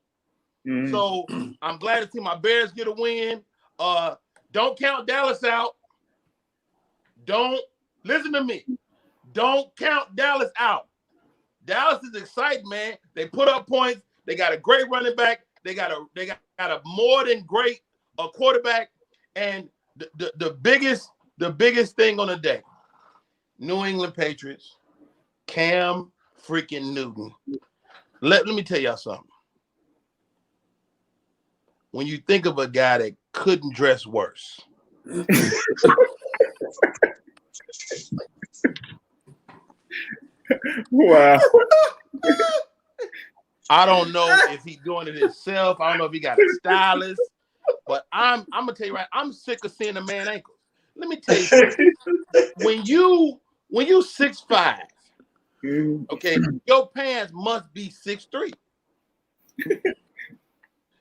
Mm-hmm. So I'm glad to see my Bears get a win. Don't count Dallas out. Don't listen to me. Don't count Dallas out. Dallas is exciting, man. They put up points. They got a great running back. They got a more than great quarterback. And the biggest thing on the day, New England Patriots, Cam freaking Newton. Let me tell y'all something. When you think of a guy that couldn't dress worse. Wow. I don't know if he's doing it himself. I don't know if he got a stylist. But I'm gonna tell you right, I'm sick of seeing the man ankles. Let me tell you something. When you 6'5", okay, your pants must be 6'3".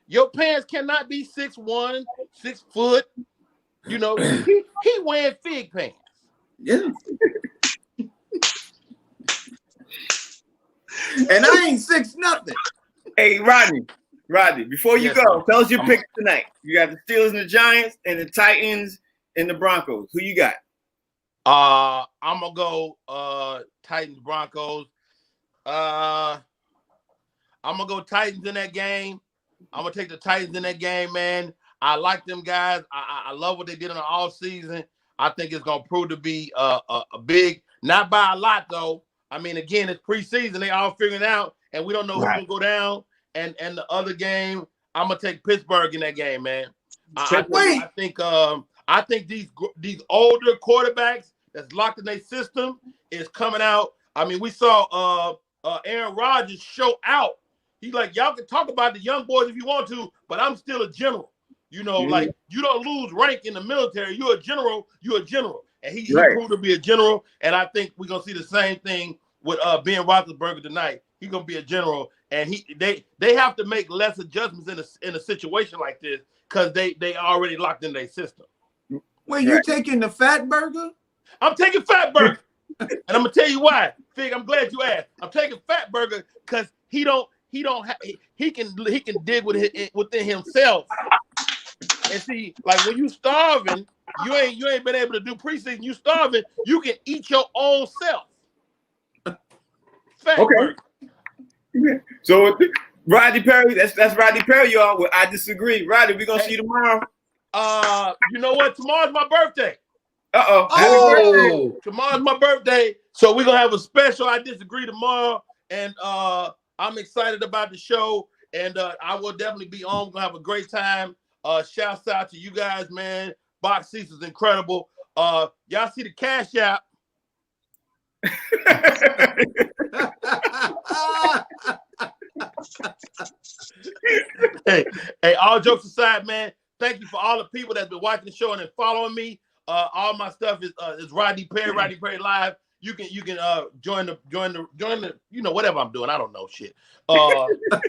Your pants cannot be 6'1", 6 foot. You know, he wearing fig pants. Yeah. And I ain't 6 nothing. Hey, Rodney, before you go, tell us your pick tonight. You got the Steelers and the Giants and the Titans and the Broncos. Who you got? I'm gonna go Titans Broncos. I'm gonna go Titans in that game. I'm gonna take the Titans in that game, man. I like them guys. I love what they did in the offseason. I think it's gonna prove to be a big, not by a lot though. I mean, again, it's preseason. They all figuring it out, and we don't know who's gonna go down. And the other game, I'm gonna take Pittsburgh in that game, man. I think these older quarterbacks that's locked in their system is coming out. I mean, we saw Aaron Rodgers show out. He's like, y'all can talk about the young boys if you want to, but I'm still a general. You know, like you don't lose rank in the military. You're a general. And he proved to be a general. And I think we're gonna see the same thing with Ben Roethlisberger tonight. He's gonna be a general, and they have to make less adjustments in a situation like this because they already locked in their system. Wait, you taking the Fat Burger? I'm taking Fat Burger, and I'm gonna tell you why. Fig, I'm glad you asked. I'm taking Fat Burger because he can dig within himself. And see, like when you starving, you ain't been able to do preseason. You starving, you can eat your own self. Fat Burger. So Rodney Perry, that's Rodney Perry, y'all. Well, I disagree. Rodney, we're gonna see you tomorrow. You know what? Tomorrow's my birthday. Oh, Tomorrow's my birthday, so we're gonna have a special I Disagree tomorrow, and I'm excited about the show, and I will definitely be on. We're gonna have a great time. Shouts out to you guys, man. Box Seats is incredible. Y'all see the Cash App. hey, all jokes aside, man, thank you for all the people that's been watching the show and following me. All my stuff is Rodney Perry Live. You can join the whatever I'm doing. I don't know shit. I'm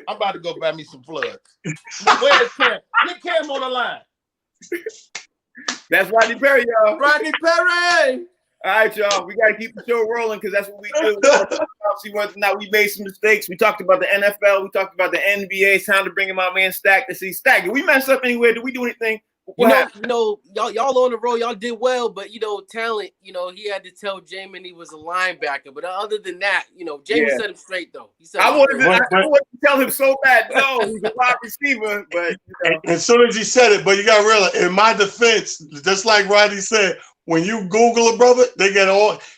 about to go buy me some floods. Where's Cam? Get Cam on the line. That's Rodney Perry, y'all. Rodney Perry. All right, y'all. We got to keep the show rolling because that's what we do. See whether or not we made some mistakes. We talked about the NFL. We talked about the NBA. It's time to bring in my man Stack to see Stack. Did we mess up anywhere? Did we do anything? Y'all on the road, y'all did well, but talent, he had to tell Jamin he was a linebacker. But other than that, Jamin set him straight though. I wanted to tell him so bad. No, he's a wide receiver, but as soon as he said it, but you got to realize, in my defense, just like Rodney said, when you Google a brother, they get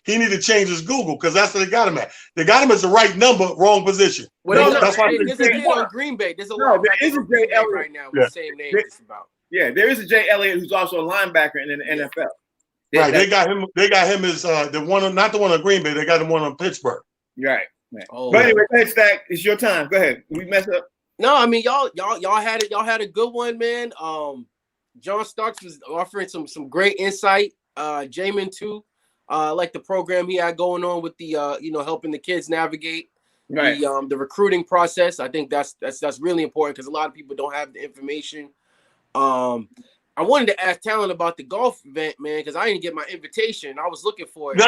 he need to change his Google because that's what they got him at. They got him as the right number, wrong position. Well, there's a kid on Green Bay. There's a lot there is a Jay Elliott right now with the same name just about. Yeah, there is a Jay Elliott who's also a linebacker in the NFL. Right, they got him. They got him as the one, not the one on Green Bay. They got him one on Pittsburgh. Right. Oh. But anyway, go ahead, Stack. It's your time. Go ahead. We mess up. No, I mean y'all had it. Y'all had a good one, man. John Starks was offering some great insight. Jamin too. Like the program he had going on with the helping the kids navigate the recruiting process. I think that's really important because a lot of people don't have the information. I wanted to ask Talent about the golf event, man, because I didn't get my invitation. I was looking for it.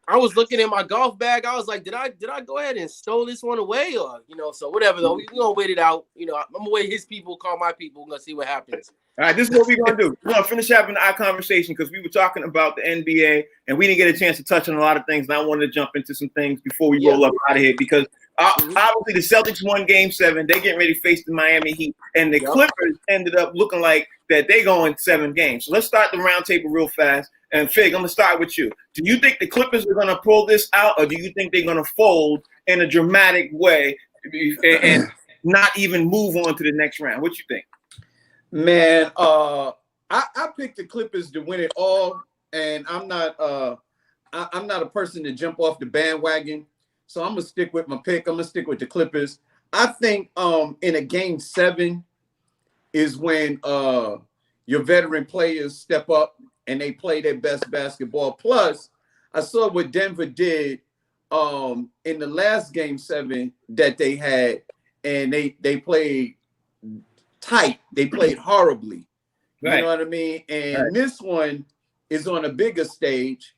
I was looking in my golf bag. I was like, did I go ahead and stole this one away, or so whatever though. We're gonna wait it out. I'm gonna wait his people, call my people, we're gonna see what happens. All right, this is what we're gonna do. We're gonna finish having our conversation because we were talking about the NBA and we didn't get a chance to touch on a lot of things. And I wanted to jump into some things before we roll up out of here because obviously the Celtics won Game 7. They getting ready to face the Miami Heat, and the Clippers ended up looking like that they going 7 games. So let's start the round table real fast. And Fig, I'm gonna start with you. Do you think the Clippers are gonna pull this out, or do you think they're gonna fold in a dramatic way and not even move on to the next round? What you think? Man, I picked the Clippers to win it all, and I'm not a person to jump off the bandwagon, so I'm gonna stick with my pick. I'm gonna stick with the Clippers. I think in a Game 7 is when your veteran players step up and they play their best basketball. Plus, I saw what Denver did in the last Game 7 that they had, and they played tight. They played horribly. You know what I mean? And this one is on a bigger stage.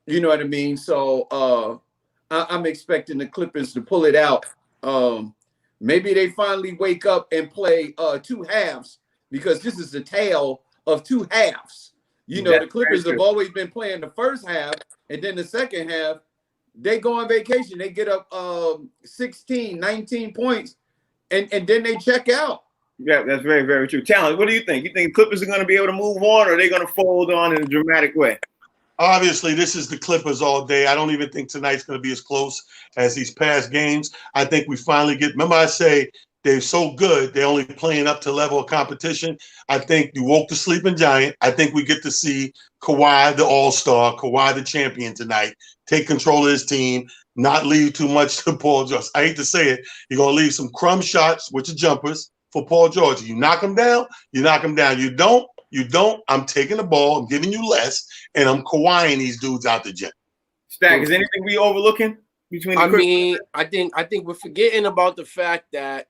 You know what I mean? So I'm expecting the Clippers to pull it out. Maybe they finally wake up and play 2 halves because this is the tale of 2 halves. The Clippers have always been playing the first half, and then the second half, they go on vacation. They get up 16, 19 points, and then they check out. Yeah, that's very, very true. Talent, what do you think? You think Clippers are going to be able to move on, or are they going to fold on in a dramatic way? Obviously, this is the Clippers all day. I don't even think tonight's going to be as close as these past games. I think we finally remember I say they're so good, they're only playing up to level of competition. I think you woke the sleeping giant. I think we get to see Kawhi, the all-star, Kawhi, the champion tonight, take control of his team, not leave too much to Paul George. I hate to say it. You're going to leave some crumb shots, which are jumpers, for Paul George. You knock him down, you knock him down. You don't, I'm taking the ball, I'm giving you less, and I'm Kawhiing these dudes out the gym. Stack, is anything we overlooking between the I think we're forgetting about the fact that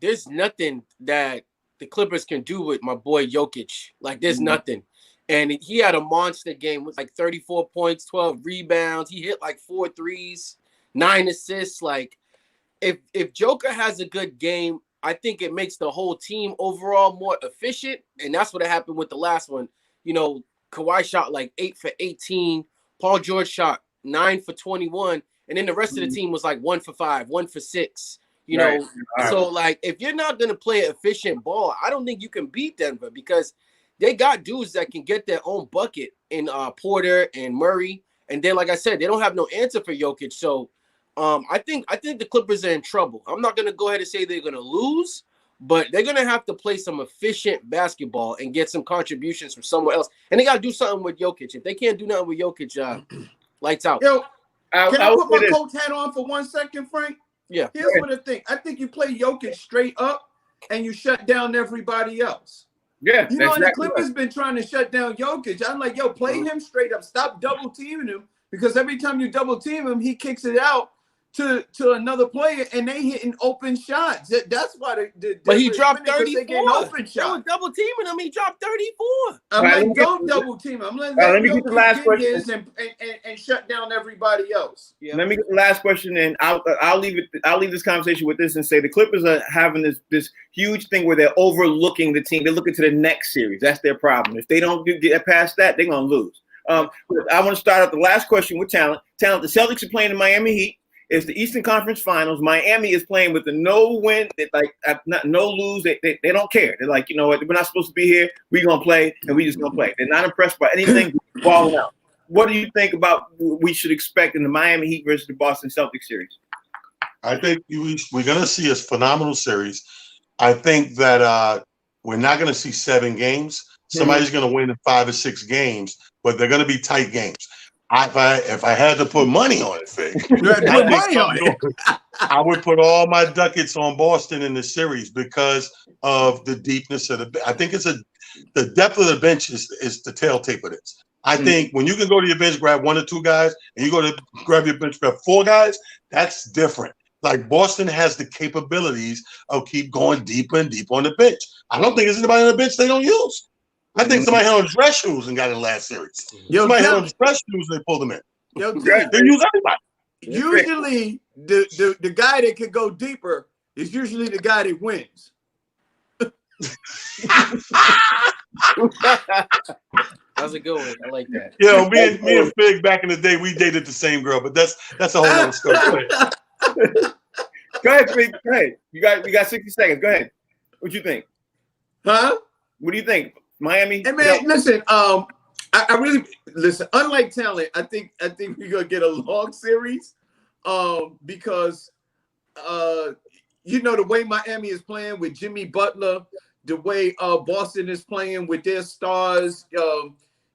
there's nothing that the Clippers can do with my boy Jokic. Like, there's nothing. And he had a monster game with like 34 points, 12 rebounds. He hit like 4 threes, 9 assists. Like, if Joker has a good game, I think it makes the whole team overall more efficient. And that's what happened with the last one. Kawhi shot like 8 for 18. Paul George shot 9 for 21. And then the rest of the team was like 1 for 5, 1 for 6. You Right. know, so like if you're not gonna play efficient ball, I don't think you can beat Denver because they got dudes that can get their own bucket in Porter and Murray, and then like I said, they don't have no answer for Jokic. So I think the Clippers are in trouble. I'm not gonna go ahead and say they're gonna lose, but they're gonna have to play some efficient basketball and get some contributions from somewhere else. And they gotta do something with Jokic. If they can't do nothing with Jokic, lights out. Yo, can I put my this. coach hat on for 1 second, Frank? Yeah. Here's what I think. I think you play Jokic straight up and you shut down everybody else. Yeah, You know, and the exactly Clippers been trying to shut down Jokic. I'm like, yo, play him straight up. Stop double teaming him because every time you double team him, he kicks it out to another player and they hitting open shots. That's why But he dropped 34. They getting open They were shots. double teaming him. He dropped 34. I'm Right, like, don't double team him. I'm letting let me get the last question. his and shut down everybody else. Yeah. Let me get the last question, and I'll leave this conversation with this and say the Clippers are having this huge thing where they're overlooking the team. They're looking to the next series. That's their problem. If they don't get past that, they're gonna lose. I want to start out the last question with talent. Talent. The Celtics are playing the Miami Heat. It's the Eastern Conference Finals. Miami is playing with the no win, no lose. They don't care. They're like, you know what? We're not supposed to be here. We're gonna play, and we just gonna play. They're not impressed by anything balling out. What do you think about what we should expect in the Miami Heat versus the Boston Celtics series? I think we're going to see a phenomenal series. I think that we're not going to see 7 games. Somebody's going to win in 5 or 6 games, but they're going to be tight games. If I had to put money on it, Fig, I would put all my ducats on Boston in the series because of the deepness of the. I think the depth of the bench is the telltale of this. I think when you can go to your bench, grab 1 or 2 guys, and you go to grab your bench, grab 4 guys, that's different. Like Boston has the capabilities of keep going deeper and deeper on the bench. I don't think there's anybody on the bench they don't use. I think somebody had on dress shoes and got in the last series. Somebody had on dress shoes and they pulled them in. They use everybody. Usually, the guy that can go deeper is usually the guy that wins. That's a good one. I like that. Yeah, me and Fig back in the day, we dated the same girl, but that's a whole other story. Go ahead, Fig. Go ahead. We got 60 seconds. Go ahead. What you think? Huh? What do you think? Miami? Hey man, listen. I really listen. Unlike talent, I think we're gonna get a long series, because you know the way Miami is playing with Jimmy Butler, the way Boston is playing with their stars,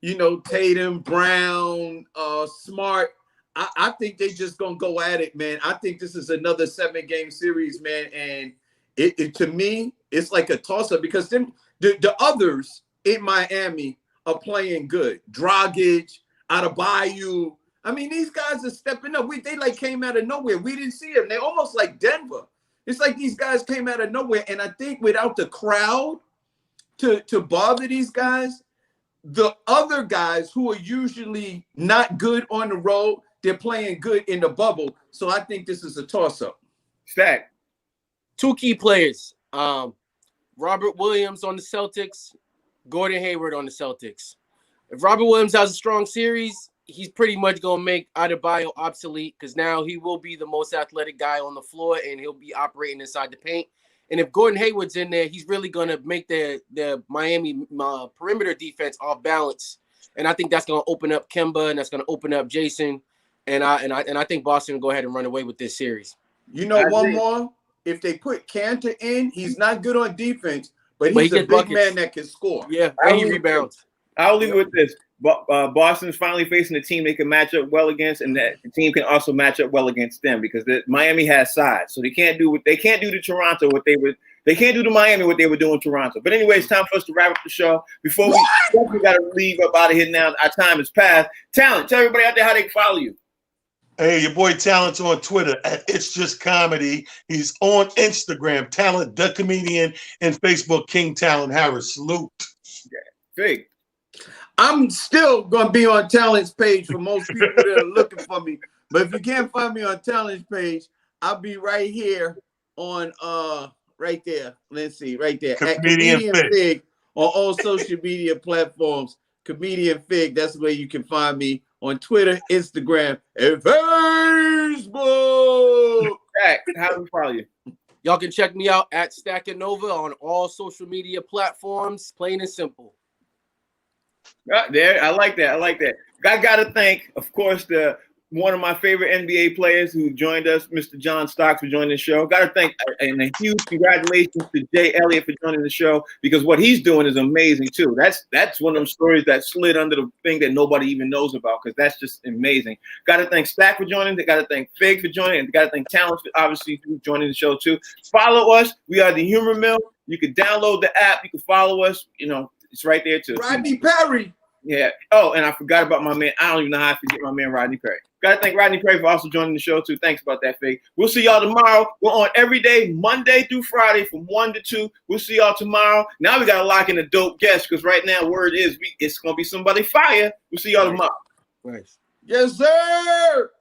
you know, Tatum, Brown, Smart. I think they just gonna go at it, man. I think this is another 7-game series, man, and it to me it's like a toss-up because then the others in Miami are playing good. Dragic, Adebayo. I mean, these guys are stepping up. They like came out of nowhere. We didn't see them. They're almost like Denver. It's like these guys came out of nowhere. And I think without the crowd to bother these guys, the other guys who are usually not good on the road, they're playing good in the bubble. So I think this is a toss-up. Stack. 2 key players. Robert Williams on the Celtics, Gordon Hayward on the Celtics. If Robert Williams has a strong series, he's pretty much going to make Adebayo obsolete because now he will be the most athletic guy on the floor and he'll be operating inside the paint. And if Gordon Hayward's in there, he's really going to make the Miami perimeter defense off balance. And I think that's going to open up Kemba and that's going to open up Jason. And I think Boston will go ahead and run away with this series. You know, one more. If they put Cantor in, he's not good on defense, but he's a big man that can score. Yeah, and he rebounds. I'll leave it with this. Boston's finally facing a team they can match up well against, and that the team can also match up well against them because Miami has size, so they can't do to Toronto what they would. They can't do to Miami what they were doing to Toronto. But anyway, it's time for us to wrap up the show. Before we got to leave up out of here now. Our time has passed. Talent, tell everybody out there how they can follow you. Hey, your boy Talent's on Twitter at It's Just Comedy. He's on Instagram, Talent the Comedian, and Facebook, King Talent Harris. Salute. Fig. I'm still going to be on Talent's page for most people that are looking for me. But if you can't find me on Talent's page, I'll be right here on right there. Let's see, right there. Comedian Fig on all social media platforms. Comedian Fig. That's where you can find me on Twitter, Instagram, and Facebook. Jack, how do we follow you? Y'all can check me out at Stacking Nova on all social media platforms, plain and simple. Right there, I like that. I like that. I got to thank, of course, one of my favorite NBA players who joined us, Mr. John Stocks, for joining the show. Got to thank and a huge congratulations to Jay Elliott for joining the show, because what he's doing is amazing too. That's one of them stories that slid under the thing that nobody even knows about, because that's just amazing. Got to thank Stack for joining. Got to thank Fig for joining, and got to thank Talent for obviously joining the show too. Follow us. We are the Humor Mill. You can download the app. You can follow us. You know, it's right there too. Rodney Perry. Yeah. Oh, and I forgot about my man. I don't even know how I forget my man Rodney Perry. Got to thank Rodney Perry for also joining the show too. Thanks about that, Fig. We'll see y'all tomorrow. We're on every day, Monday through Friday from 1 to 2. We'll see y'all tomorrow. Now we got to lock in a dope guest, because right now word is it's going to be somebody fire. We'll see y'all tomorrow. Nice. Yes, sir.